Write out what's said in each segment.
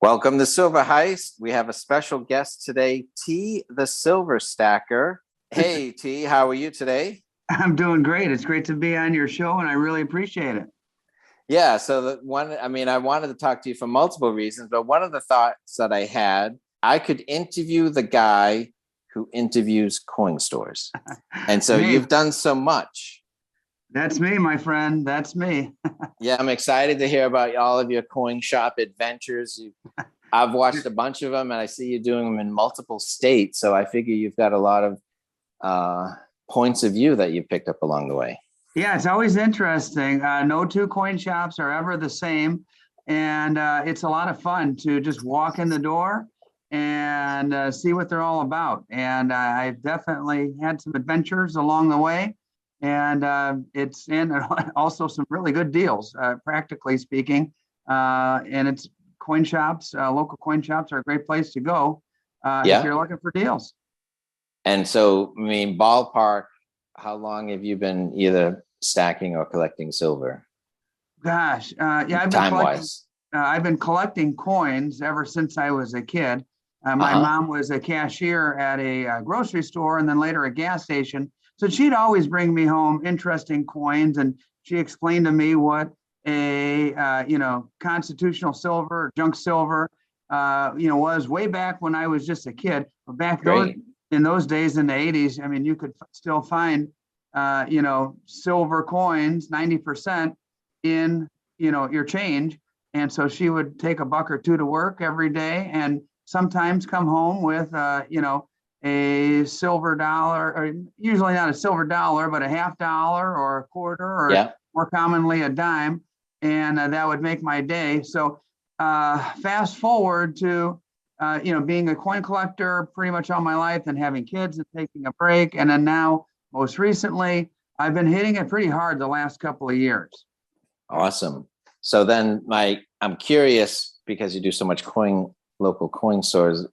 Welcome to Silver Heist. We have a special guest today, T, the Silver Stacker. Hey, T, how are you today? I'm doing great. It's great to be on your show, and I really appreciate it. Yeah, so I wanted to talk to you for multiple reasons, but one of the thoughts that I had, I could interview the guy who interviews coin stores. And so Hey, you've done so much. that's me, my friend. That's me. Yeah, I'm excited to hear about all of your coin shop adventures. I've watched a bunch of them, and I see you doing them in multiple states. So I figure you've got a lot of points of view that you picked up along the way. Yeah, it's always interesting. No two coin shops are ever the same, and it's a lot of fun to just walk in the door and see what they're all about. And I've definitely had some adventures along the way, and it's and also some really good deals, practically speaking. And it's coin shops, local coin shops are a great place to go if Yeah. you're looking for deals. And so, ballpark, how long have you been either stacking or collecting silver, Gosh, yeah, time wise? I've been collecting coins ever since I was a kid. My Uh-huh. mom was a cashier at a grocery store and then later a gas station. So she'd always bring me home interesting coins, and she explained to me what a constitutional silver, or junk silver, was way back when I was just a kid. But back those Great. in those days in the 80s, I mean, you could still find silver coins, 90% in, your change. And so she would take a buck or two to work every day and sometimes come home with, a silver dollar, or usually not a silver dollar, but a half dollar or a quarter, or Yeah. more commonly a dime. And that would make my day. So fast forward to, being a coin collector pretty much all my life and having kids and taking a break. And then now, most recently, I've been hitting it pretty hard the last couple of years. Awesome. So then I'm curious because you do so much local coin stores.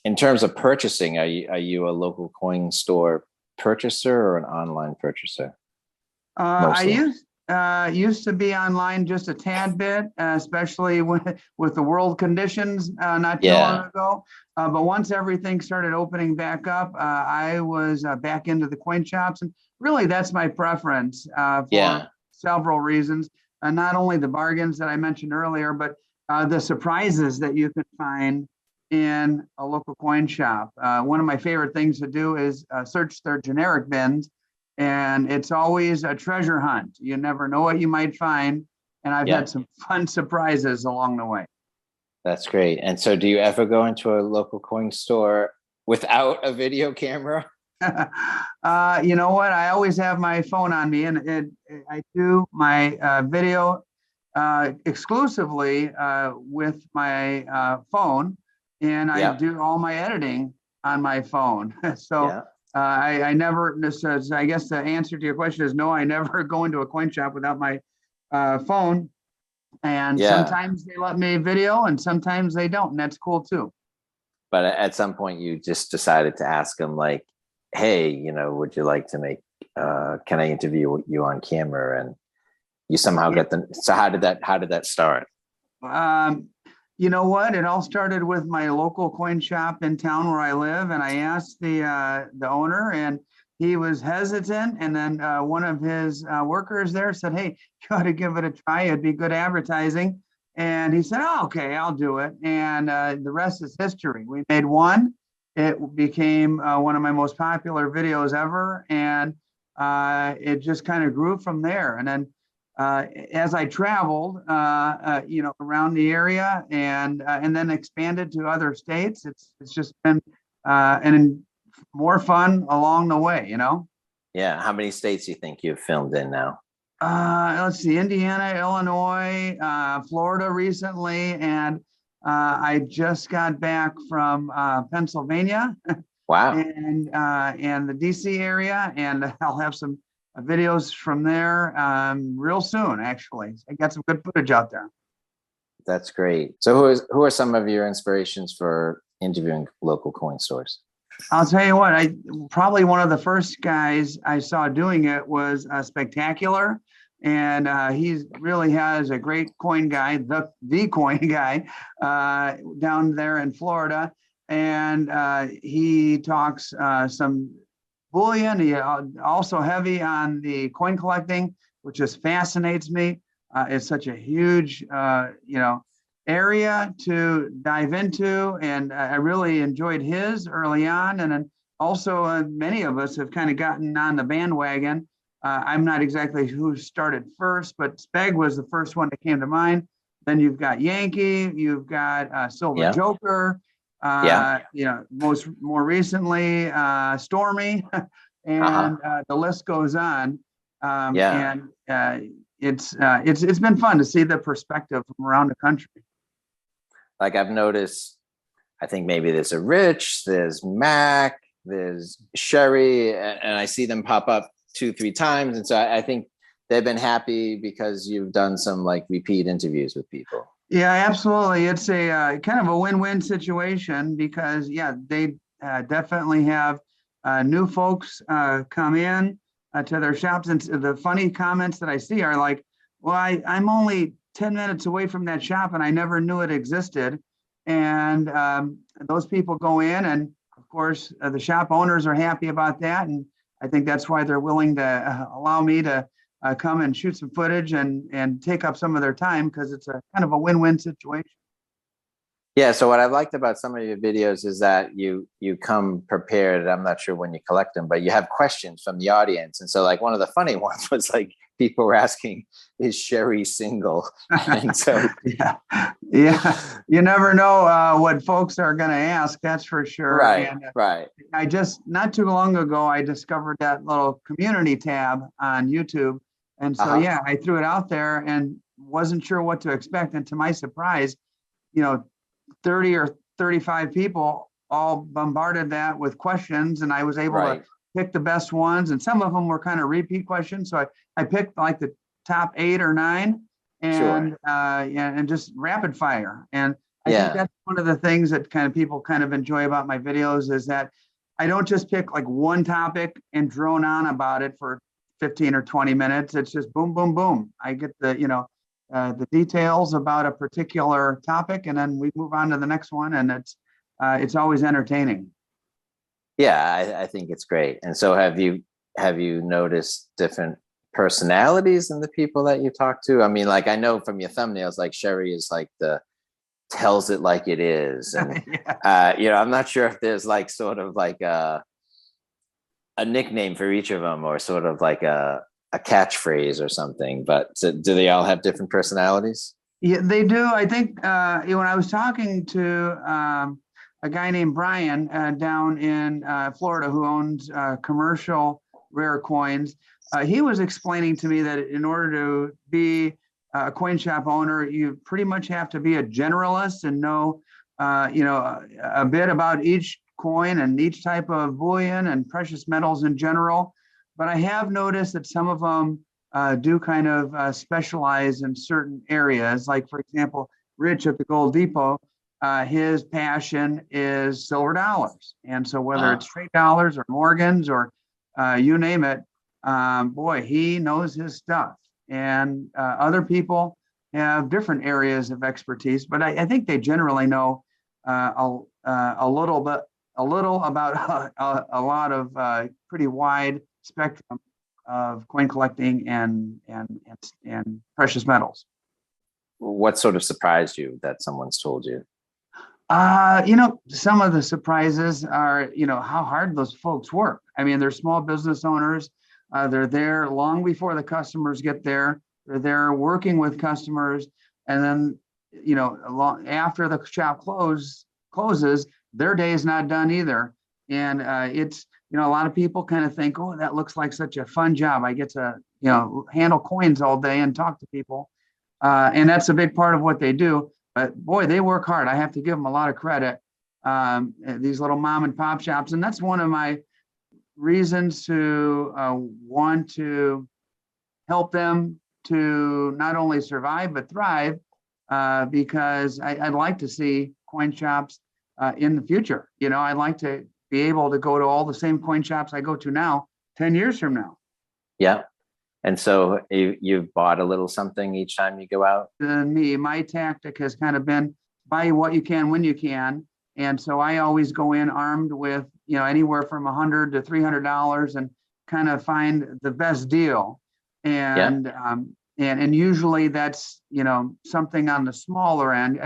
In terms of purchasing, are you a local coin store purchaser or an online purchaser? I Mostly. used to be online just a tad bit, especially with the world conditions not too long Yeah. ago. But once everything started opening back up, I was back into the coin shops, and really that's my preference for Yeah. several reasons. Not only the bargains that I mentioned earlier, but the surprises that you can find in a local coin shop. One of my favorite things to do is search their generic bins, and it's always a treasure hunt. You never know what you might find, and I've Yeah. had some fun surprises along the way. That's great. And so do you ever go into a local coin store without a video camera? You know what? I always have my phone on me, and I do my video exclusively with my phone, and I Yeah. do all my editing on my phone. So Yeah. I never, I guess the answer to your question is no, I never go into a coin shop without my phone. And Yeah. sometimes they let me video and sometimes they don't. And that's cool too. But at some point you just decided to ask them like, hey, would you like to can I interview you on camera? And you somehow Yeah. get them. So how did that start? Um, you know what? It all started with my local coin shop in town where I live, and I asked the owner, and he was hesitant. And then one of his workers there said, "Hey, you ought to give it a try. It'd be good advertising." And he said, "Oh, okay, I'll do it." And the rest is history. We made one. It became one of my most popular videos ever, and it just kind of grew from there. And then as I traveled, around the area and then expanded to other states, it's just been and more fun along the way. Yeah. How many states do you think you've filmed in now? Let's see, Indiana, Illinois, Florida recently, and I just got back from Pennsylvania Wow. and the DC area, and I'll have some videos from there real soon. Actually, I got some good footage out there. That's great. So who are some of your inspirations for interviewing local coin stores? I'll tell you what, I probably one of the first guys I saw doing it was Spectacular. and he really has a great coin guy, the coin guy, down there in Florida, and he talks some bullion. He also heavy on the coin collecting, which just fascinates me. It's such a huge, area to dive into, and I really enjoyed his early on, and then also many of us have kind of gotten on the bandwagon. I'm not exactly who started first, but Speg was the first one that came to mind. Then you've got Yankee, you've got Silver Yeah. Joker, Yeah. more recently Stormy, and the list goes on. Yeah. And it's been fun to see the perspective from around the country. Like I've noticed, I think maybe there's a Rich, there's Mac, there's Sherry, and I see them pop up 2-3 times. And so I think they've been happy because you've done some like repeat interviews with people. Yeah, absolutely. It's a kind of a win-win situation because, yeah, they definitely have new folks come in to their shops. And the funny comments that I see are like, well, I'm only 10 minutes away from that shop and I never knew it existed. And those people go in, and of course, the shop owners are happy about that. And I think that's why they're willing to allow me to come and shoot some footage and take up some of their time, because it's a kind of a win-win situation. Yeah. So what I liked about some of your videos is that you come prepared. I'm not sure when you collect them, but you have questions from the audience. And so like one of the funny ones was like people were asking, is Sherry single? And so yeah, you never know what folks are going to ask. That's for sure. Right. And, right. I just not too long ago I discovered that little community tab on YouTube, and so yeah, I threw it out there and wasn't sure what to expect. And to my surprise, 30 or 35 people all bombarded that with questions, and I was able to pick the best ones, and some of them were kind of repeat questions. So I picked like the top 8 or 9, and and just rapid fire. And I think that's one of the things that kind of people kind of enjoy about my videos, is that I don't just pick like one topic and drone on about it for 15 or 20 minutes. It's just boom, boom, boom. I get the details about a particular topic, and then we move on to the next one, and it's always entertaining. Yeah, I think it's great. And so have you noticed different personalities in the people that you talk to? I mean, like I know from your thumbnails, like Sherry is like the tells it like it is, and I'm not sure if there's like sort of like a nickname for each of them, or sort of like a catchphrase or something, but do they all have different personalities? Yeah, they do. I think when I was talking to a guy named Brian down in Florida, who owns commercial rare coins, he was explaining to me that in order to be a coin shop owner, you pretty much have to be a generalist and know a bit about each coin and each type of bullion and precious metals in general. But I have noticed that some of them do kind of specialize in certain areas. Like, for example, Rich at the Gold Depot, his passion is silver dollars. And so whether it's trade dollars or Morgans or you name it, boy, he knows his stuff. And other people have different areas of expertise, but I think they generally know a little about a lot of pretty wide spectrum of coin collecting and precious metals. What sort of surprised you that someone's told you? Some of the surprises are, how hard those folks work. I mean, they're small business owners. They're there long before the customers get there. They're there working with customers. And then, long after the shop closes, their day is not done either. And it's, a lot of people kind of think, oh, that looks like such a fun job. I get to, handle coins all day and talk to people. And that's a big part of what they do. But boy, they work hard. I have to give them a lot of credit. These little mom and pop shops. And that's one of my reasons to want to help them to not only survive, but thrive, because I'd like to see coin shops in the future. I'd like to be able to go to all the same coin shops I go to now 10 years from now. Yeah. And so you've bought a little something each time you go out? My tactic has kind of been buy what you can when you can. And so I always go in armed with, anywhere from $100 to $300 and kind of find the best deal. Yeah, And usually that's, something on the smaller end,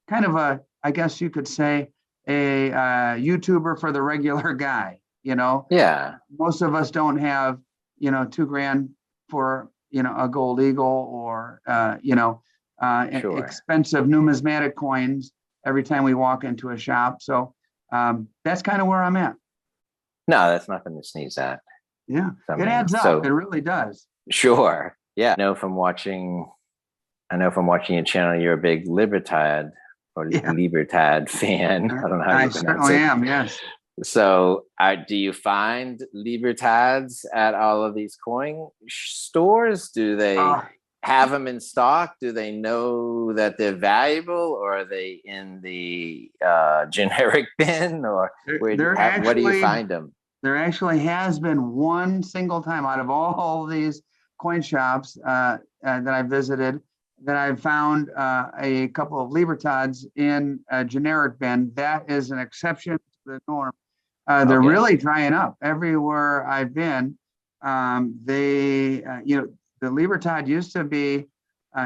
kind of I guess you could say a YouTuber for the regular guy, yeah, most of us don't have, $2 grand for, a gold eagle or, sure. expensive numismatic coins every time we walk into a shop. So that's kind of where I'm at. No, that's nothing to sneeze at. Yeah, I it mean, adds up. It so really does. sure. Yeah. I know from watching your channel, you're a big Libertad or Yeah, Libertad fan. I don't know how I you pronounce certainly it. am. Yes. So, do you find Libertads at all of these coin stores? Do they Uh, have them in stock? Do they know that they're valuable, or are they in the generic bin, or there, where? there What do you actually find them? there actually has been one single time out of all these coin shops that I visited that I found a couple of Libertads in a generic bin. That is an exception to the norm. They're Okay, really drying up everywhere I've been. The Libertad used to be,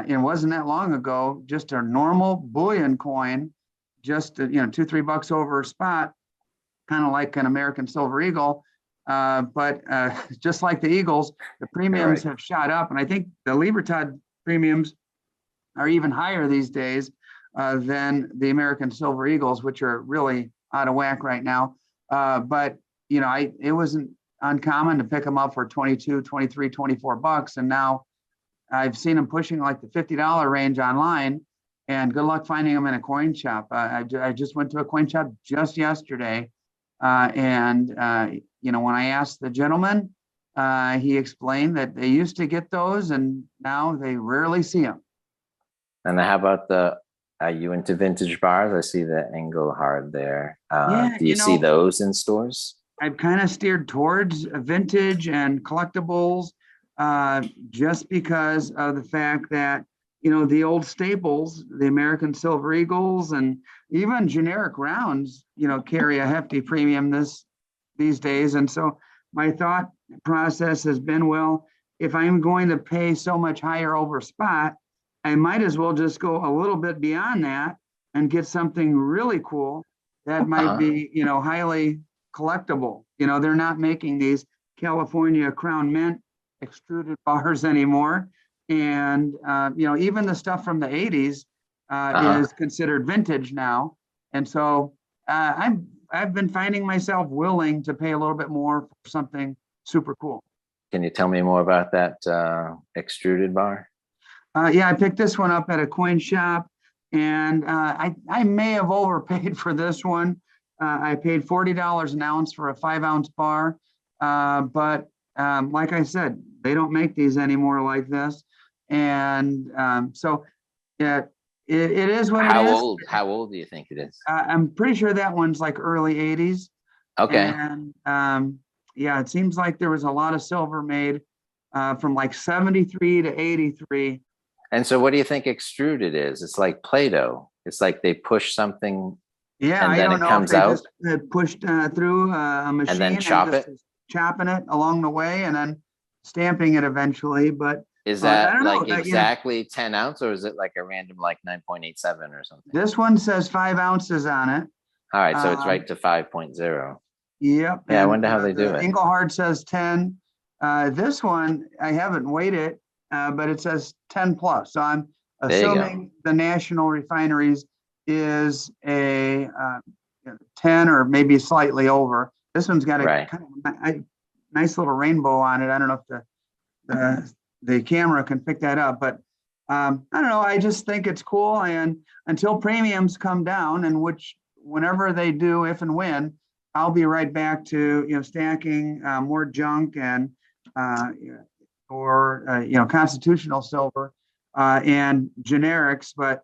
it wasn't that long ago, just a normal bullion coin, just $2-3 over spot, kind of like an American Silver Eagle. But just like the Eagles, the all premiums right. have shot up. And I think the Libertad premiums are even higher these days than the American Silver Eagles, which are really out of whack right now. But, it wasn't uncommon to pick them up for 22, 23, $24. And now I've seen them pushing like the $50 range online. And good luck finding them in a coin shop. I just went to a coin shop just yesterday. When I asked the gentleman, he explained that they used to get those and now they rarely see them. And how about are you into vintage bars? I see the Engelhard there. Yeah, Do you see those in stores? I've kind of steered towards vintage and collectibles just because of the fact that, the old staples, the American Silver Eagles and even generic rounds, carry a hefty premium these days. And so my thought process has been, well, if I'm going to pay so much higher over spot, I might as well just go a little bit beyond that and get something really cool that might Uh-huh. be, highly collectible. They're not making these California Crown Mint extruded bars anymore. And, even the stuff from the 80s Uh-huh. is considered vintage now. And so I've been finding myself willing to pay a little bit more for something super cool. Can you tell me more about that extruded bar? Yeah, I picked this one up at a coin shop, and I may have overpaid for this one. I paid $40 an ounce for a 5-ounce bar, but like I said, they don't make these anymore like this, and so yeah, it is what it How is. old? How old do you think it is? I'm pretty sure that one's like early 80s, Okay. and yeah, it seems like there was a lot of silver made from like 73 to 83. And so what do you think extruded is? It's like Play-Doh. It's like they push something Yeah, and I then don't it know if comes they out just pushed through a and then machine and chop just it. chopping it along the way and then stamping it eventually. But Is I that don't know. like exactly 10 ounce or is it like a random like 9.87 or something? This one says 5 ounces on it. All right, so it's Um, right to 5.0. yep, Yeah, I and wonder how they do the it. Engelhard says 10. This one I haven't weighed it, but it says 10 plus. So I'm There you go. assuming the National Refineries is a 10 or maybe slightly over. This one's got a Right. kind of nice little rainbow on it. I don't know if the camera can pick that up, but I don't know. I just think it's cool. And until premiums come down, and which whenever they do, if and when, I'll be right back to stacking more junk and or constitutional silver and generics. But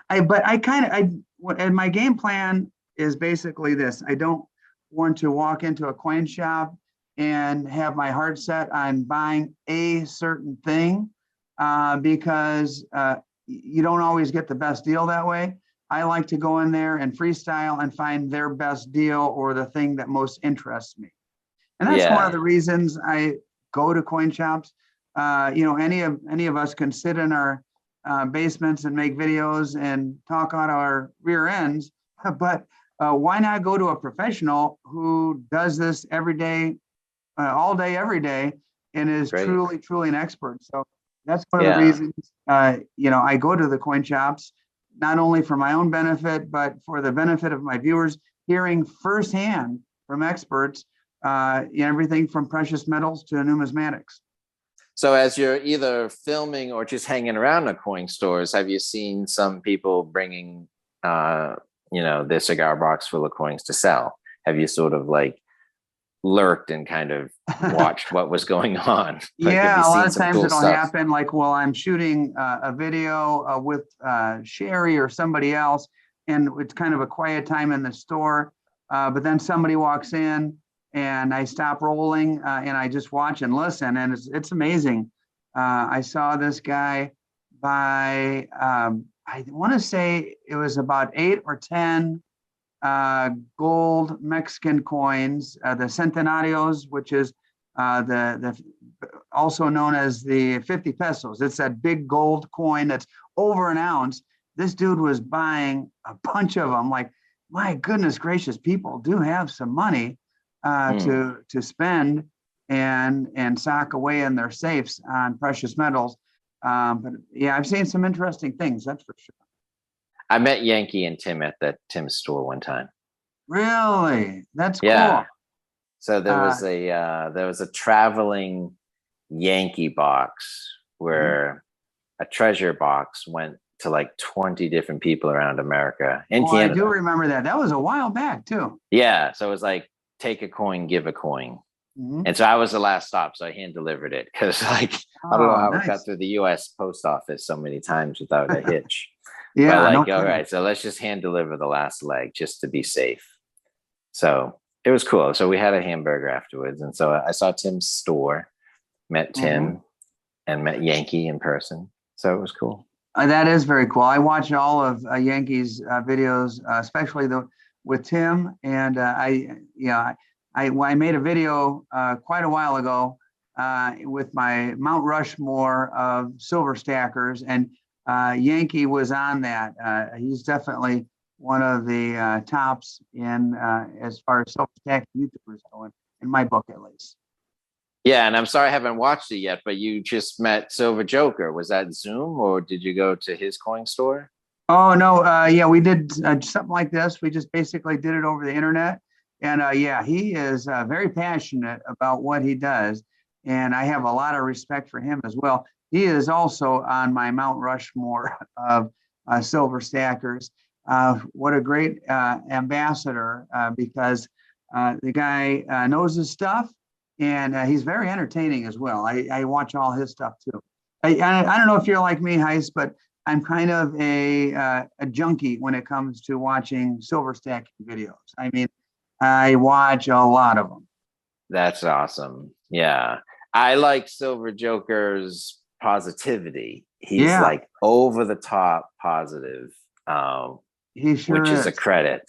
I kind of and my game plan is basically this. I don't want to walk into a coin shop and have my heart set on buying a certain thing, because you don't always get the best deal that way. I like to go in there and freestyle and find their best deal or the thing that most interests me. And that's one of Yeah. the reasons I go to coin shops. Any of us can sit in our basements and make videos and talk out our rear ends, but why not go to a professional who does this every day, all day, every day, and is Great. truly an expert. So that's one of the Yeah. reasons, I go to the coin shops, not only for my own benefit, but for the benefit of my viewers, hearing firsthand from experts, everything from precious metals to numismatics. So as you're either filming or just hanging around the coin stores, have you seen some people bringing, their cigar box full of coins to sell? Have you sort of like lurked and kind of watched what was going on? Like, have you Yeah, a lot seen of some times cool it'll stuff? happen like while I'm shooting a video with Sherry or somebody else, and it's kind of a quiet time in the store. But then somebody walks in, and I stop rolling, and I just watch and listen, and it's amazing. I saw this guy buy, I want to say it was about 8 or 10 gold Mexican coins, the centenarios, which is the also known as the 50 pesos. It's that big gold coin that's over an ounce. This dude was buying a bunch of them. Like, my goodness gracious, people do have some money to spend and sock away in their safes on precious metals. But yeah, I've seen some interesting things, that's for sure. I met Yankee and Tim at that Tim's store one time. Really? That's cool. Yeah. So Uh, there was a traveling Yankee box where a treasure box went to like 20 different people around America and oh, I do Canada. remember that. That was a while back too. Yeah. So it was like, take a coin, give a coin. Mhm. And so I was the last stop. So I hand delivered it because, like, I don't know Oh, how it got nice. through the US post office so many times without a hitch. But Yeah, no like, all kidding. right, so let's just hand deliver the last leg just to be safe. So it was cool. So we had a hamburger afterwards. And so I saw Tim's store, met Mhm. Tim, and met Yankee in person. So it was cool. That is very cool. I watch all of Yankees videos, especially the with Tim. And I made a video quite a while ago with my Mount Rushmore of silver stackers, and Yankee was on that. He's definitely one of the tops in as far as silver stacking YouTubers go, in my book at least. Yeah, and I'm sorry I haven't watched it yet, but you just met Silver Joker. Was that Zoom or did you go to his coin store? Oh no, yeah, we did something like this. We just basically did it over the internet, and yeah, he is very passionate about what he does, and I have a lot of respect for him as well. He is also on my Mount Rushmore of silver stackers. What a great ambassador, because the guy knows his stuff, and he's very entertaining as well. I watch all his stuff too. I don't know if you're like me, Heist, but I'm kind of a junkie when it comes to watching silver stacking videos. I mean, I watch a lot of them. That's awesome. Yeah. I like Silver Joker's positivity. He's Yeah, like over the top positive, he which is sure a is. credit.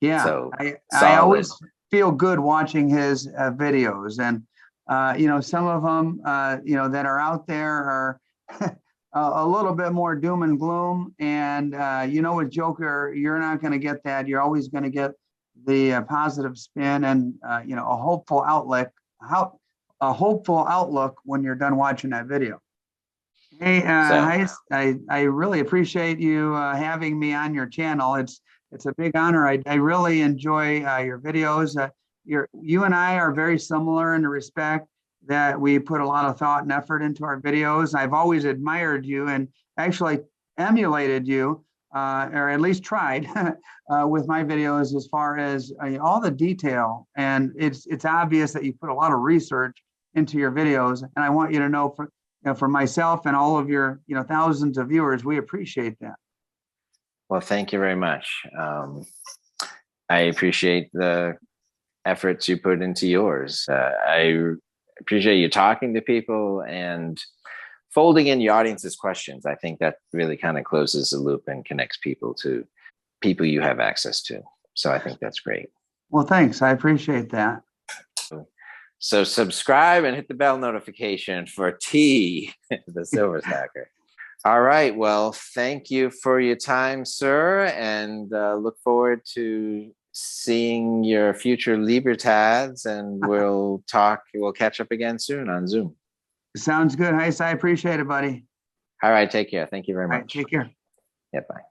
Yeah, So I solid. always feel good watching his videos, and some of them that are out there are a little bit more doom and gloom. And with Joker, you're not going to get that. You're always going to get the positive spin and a hopeful outlook. A hopeful outlook when you're done watching that video. Hey, So I really appreciate you having me on your channel. It's a big honor. I really enjoy your videos. You and I are very similar in the respect that we put a lot of thought and effort into our videos. I've always admired you and actually emulated you, or at least tried with my videos as far as all the detail. And it's obvious that you put a lot of research into your videos. And I want you to know for myself and all of your thousands of viewers, we appreciate that. well, thank you very much. I appreciate the efforts you put into yours. I appreciate you talking to people and folding in your audience's questions. I think that really kind of closes the loop and connects people to people you have access to. So I think that's great. Well, thanks. I appreciate that. So subscribe and hit the bell notification for T, the Silver Stacker. All right. Well, thank you for your time, sir, and look forward to seeing your future Libertads, and we'll catch up again soon on Zoom. Sounds good, Heis. I appreciate it, buddy. All right. Take care. Thank you very much. All right, take care. Yeah, bye.